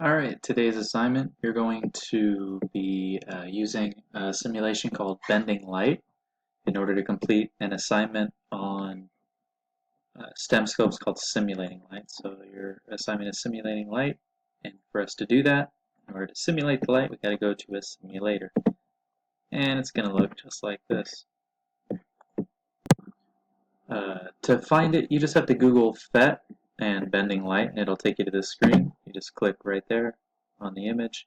Alright, today's assignment, you're going to be using a simulation called Bending Light in order to complete an assignment on STEM scopes called Simulating Light. So your assignment is Simulating Light, and for us to do that, in order to simulate the light, we've got to go to a simulator. And it's going to look just like this. To find it, you just have to Google PhET and Bending Light, and it'll take you to this screen. You just click right there on the image.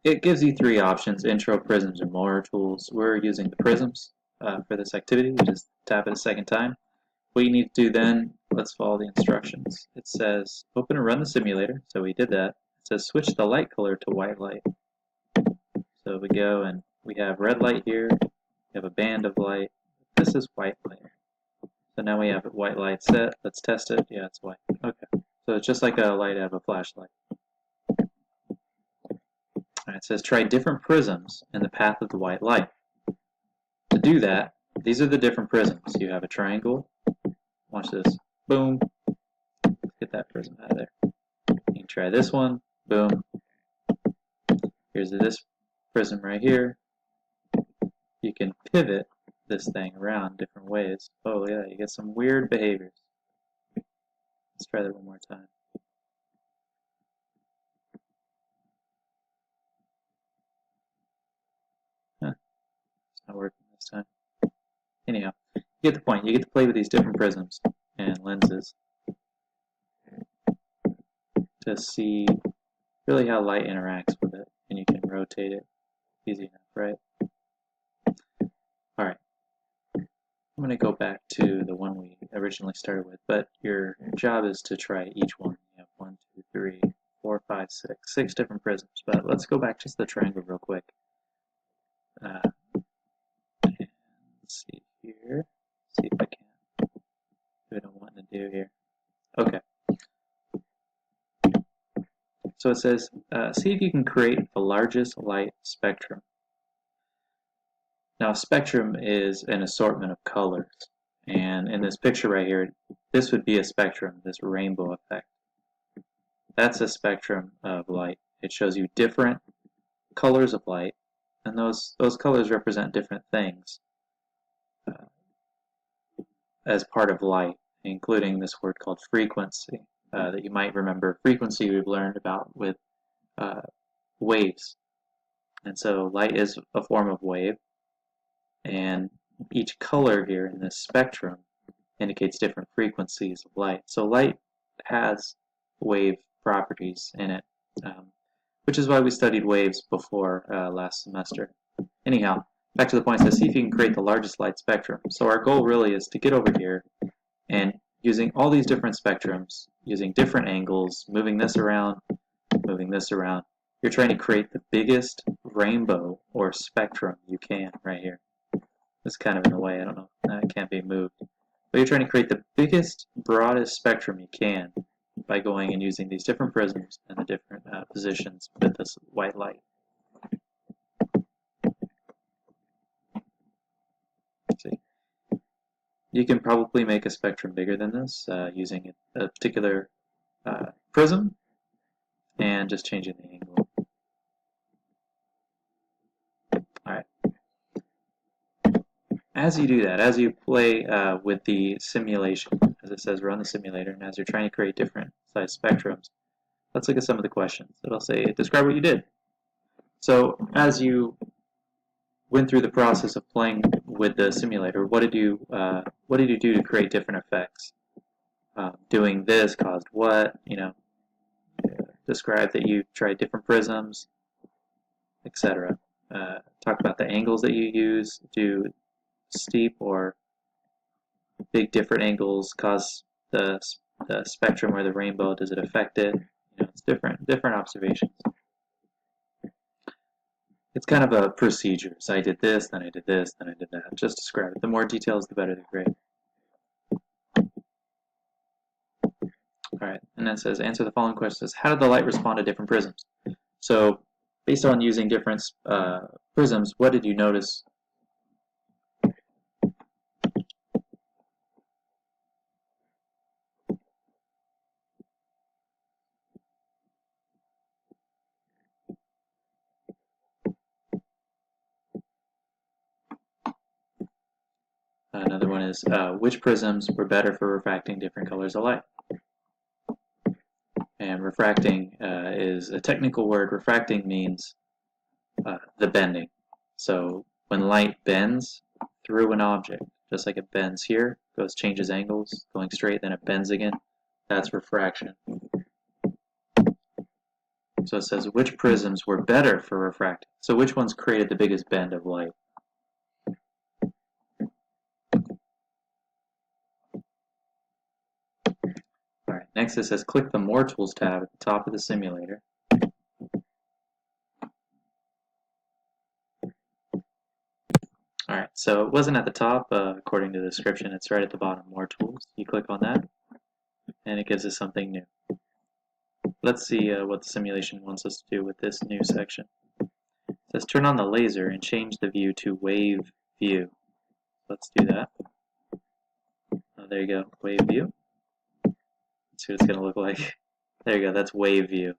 It gives you three options: intro, prisms, or motor tools. We're using the prisms for this activity. You just tap it a second time. What you need to do then, let's follow the instructions. It says open and run the simulator, so we did that. It says switch the light color to white light. So we go and we have red light here, we have a band of light. This is white light. So now we have white light set. Let's test it. Yeah, it's white. Okay. So it's just like a light out of a flashlight. It says try different prisms in the path of the white light. To do that, these are the different prisms. You have a triangle. Watch this. Boom. Get that prism out of there. You can try this one. Boom. Here's this prism right here. You can pivot this thing around different ways. Oh yeah, you get some weird behaviors. Let's try that one more time. Huh. It's not working this time. Anyhow, you get the point. You get to play with these different prisms and lenses to see really how light interacts with it, and you can rotate it easy enough, right? Alright, I'm going to go back to the one we originally started with, but your job is to try each one. You have 1, 2, 3, 4, 5, 6, 6 different prisms, but let's go back just to the triangle real quick. And let's see here, see if I can do what I'm wanting to do here. Okay. So it says, see if you can create the largest light spectrum. Now, a spectrum is an assortment of colors. And in this picture right here, this would be a spectrum, this rainbow effect. That's a spectrum of light. It shows you different colors of light, and those colors represent different things as part of light, including this word called frequency that you might remember. Frequency we've learned about with waves. And so light is a form of wave, and each color here in this spectrum indicates different frequencies of light. So light has wave properties in it, which is why we studied waves before last semester. Anyhow, back to the point, it says see if you can create the largest light spectrum. So our goal really is to get over here and using all these different spectrums, using different angles, moving this around, you're trying to create the biggest rainbow or spectrum you can right here. It's kind of in the way, I don't know, it can't be moved. But you're trying to create the biggest, broadest spectrum you can by going and using these different prisms and the different positions with this white light. Let's see. You can probably make a spectrum bigger than this using a particular prism and just changing the angle. Alright. As you do that, as you play with the simulation, as it says run the simulator, and as you're trying to create different size spectrums, let's look at some of the questions. It'll say describe what you did. So as you went through the process of playing with the simulator, what did you do to create different effects? Doing this caused what? Describe that you tried different prisms, etc. Talk about the angles that you use. Do steep or big different angles cause the spectrum or the rainbow? Does it affect it? It's different observations. It's kind of a procedure. So I did this, then I did this, then I did that. Just describe it. The more details, the better the grade. Alright, and then it says answer the following questions. How did the light respond to different prisms? So based on using different prisms, what did you notice? is which prisms were better for refracting different colors of light. And refracting is a technical word. Refracting means the bending. So when light bends through an object, just like it bends here, changes angles, going straight, then it bends again, that's refraction. So it says which prisms were better for refracting. So which ones created the biggest bend of light? Alright, next it says click the More Tools tab at the top of the simulator. Alright, so it wasn't at the top, according to the description, it's right at the bottom, More Tools. You click on that, and it gives us something new. Let's see what the simulation wants us to do with this new section. It says turn on the laser and change the view to wave view. Let's do that. There you go, wave view. Let's see what it's going to look like. There you go, that's wave view.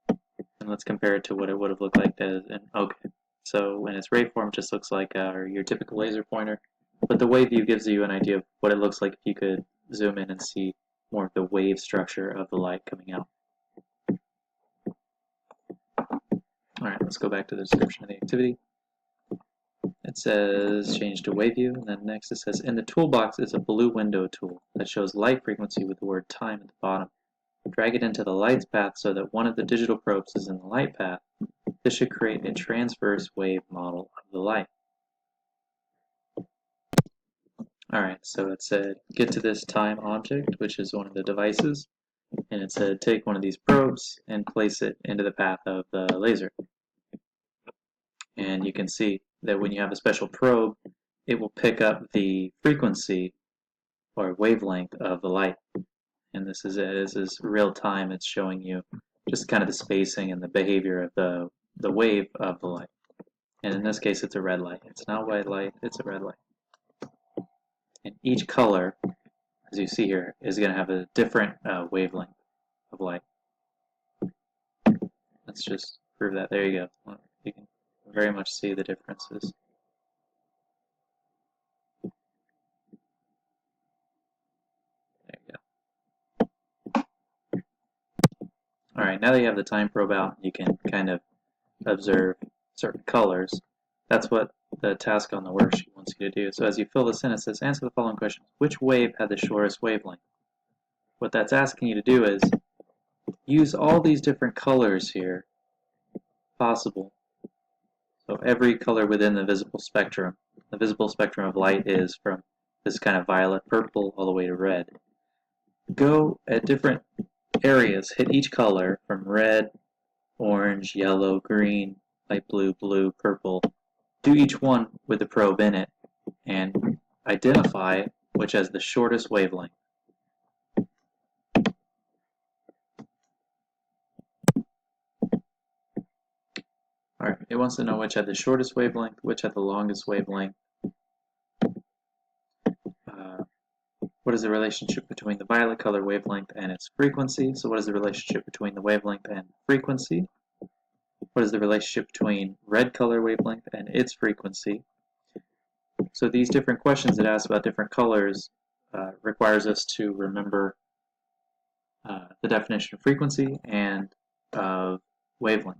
And let's compare it to what it would have looked like as an okay. So when its ray form, just looks like your typical laser pointer, but the wave view gives you an idea of what it looks like if you could zoom in and see more of the wave structure of the light coming out. Alright, let's go back to the description of the activity. It says change to wave view, and then next it says in the toolbox is a blue window tool that shows light frequency with the word time at the bottom. Drag it into the light's path so that one of the digital probes is in the light path. This should create a transverse wave model of the light. Alright, so it said get to this time object, which is one of the devices, and it said take one of these probes and place it into the path of the laser. And you can see that when you have a special probe, it will pick up the frequency or wavelength of the light. And this is it. This is real time. It's showing you just kind of the spacing and the behavior of the wave of the light. And in this case, it's a red light. It's not white light, it's a red light. And each color, as you see here, is going to have a different wavelength of light. Let's just prove that. There you go. You can very much see the differences. There you go. Alright, now that you have the time probe out, you can kind of observe certain colors. That's what the task on the worksheet wants you to do. So as you fill this in, it says answer the following questions. Which wave had the shortest wavelength? What that's asking you to do is use all these different colors here possible. So every color within the visible spectrum. The visible spectrum of light is from this kind of violet, purple, all the way to red. Go at different areas, hit each color from red, orange, yellow, green, light blue, blue, purple. Do each one with the probe in it and identify which has the shortest wavelength. Alright, it wants to know which had the shortest wavelength, which had the longest wavelength. What is the relationship between the violet color wavelength and its frequency? So what is the relationship between the wavelength and frequency? What is the relationship between red color wavelength and its frequency? So these different questions that ask about different colors requires us to remember the definition of frequency and of wavelength.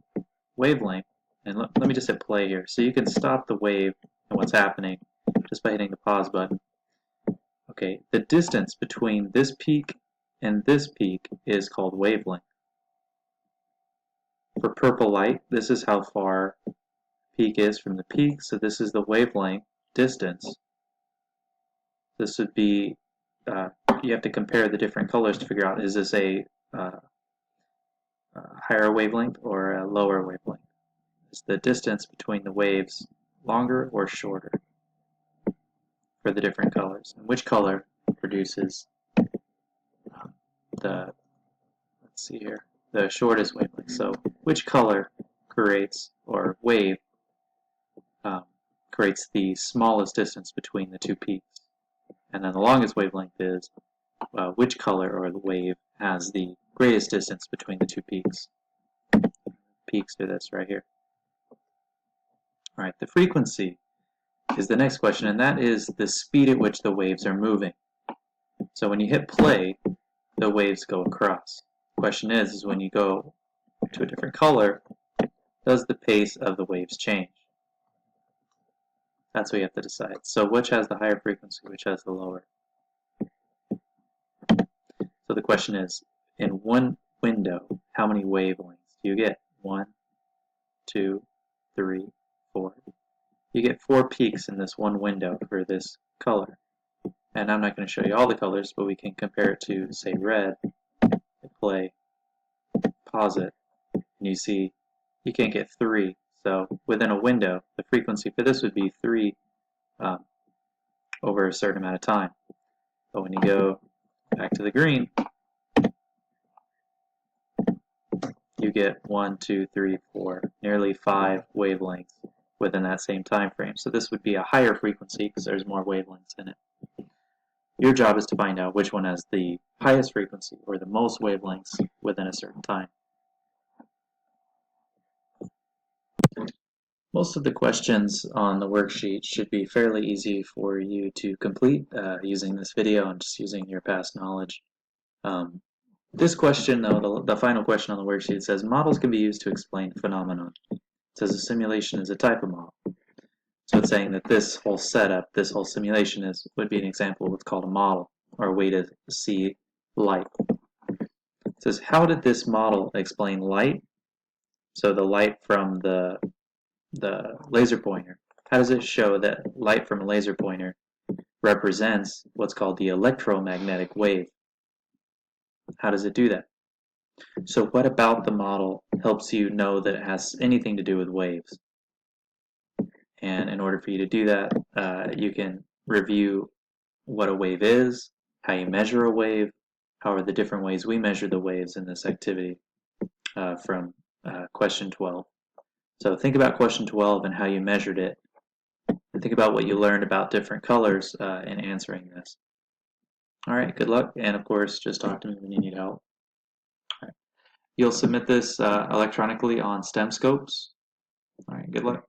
Wavelength, and let me just hit play here. So you can stop the wave and what's happening just by hitting the pause button. Okay, the distance between this peak and this peak is called wavelength. For purple light, this is how far peak is from the peak, so this is the wavelength distance. This would be, you have to compare the different colors to figure out, is this a higher wavelength or a lower wavelength? Is the distance between the waves longer or shorter for the different colors? And which color produces let's see here, the shortest wavelength? So which color creates, or wave, creates the smallest distance between the two peaks? And then the longest wavelength is which color or the wave has the greatest distance between the two peaks? Peaks are this right here. Alright, the frequency is the next question, and that is the speed at which the waves are moving. So when you hit play, the waves go across. The question is when you go to a different color, does the pace of the waves change? That's what you have to decide. So which has the higher frequency, which has the lower? So the question is, in one window, how many wavelengths do you get? 1, 2, 3, 4. You get 4 peaks in this one window for this color. And I'm not going to show you all the colors, but we can compare it to, say, red. Hit play, pause it, and you see you can't get 3. So within a window, the frequency for this would be 3 over a certain amount of time. But when you go back to the green, you get 1, 2, 3, 4, nearly 5 wavelengths within that same time frame. So this would be a higher frequency because there's more wavelengths in it. Your job is to find out which one has the highest frequency or the most wavelengths within a certain time. Most of the questions on the worksheet should be fairly easy for you to complete using this video and just using your past knowledge. This question, though, the final question on the worksheet says, models can be used to explain phenomenon. It says a simulation is a type of model. So it's saying that this whole setup, this whole simulation would be an example of what's called a model, or a way to see light. It says, how did this model explain light? So the light from the laser pointer. How does it show that light from a laser pointer represents what's called the electromagnetic wave? How does it do that? So what about the model helps you know that it has anything to do with waves? And in order for you to do that, you can review what a wave is, how you measure a wave, how are the different ways we measure the waves in this activity from question 12. So think about question 12 and how you measured it, and think about what you learned about different colors in answering this. All right, good luck, and of course, just talk to me when you need help. All right. You'll submit this electronically on STEM Scopes. All right, good luck.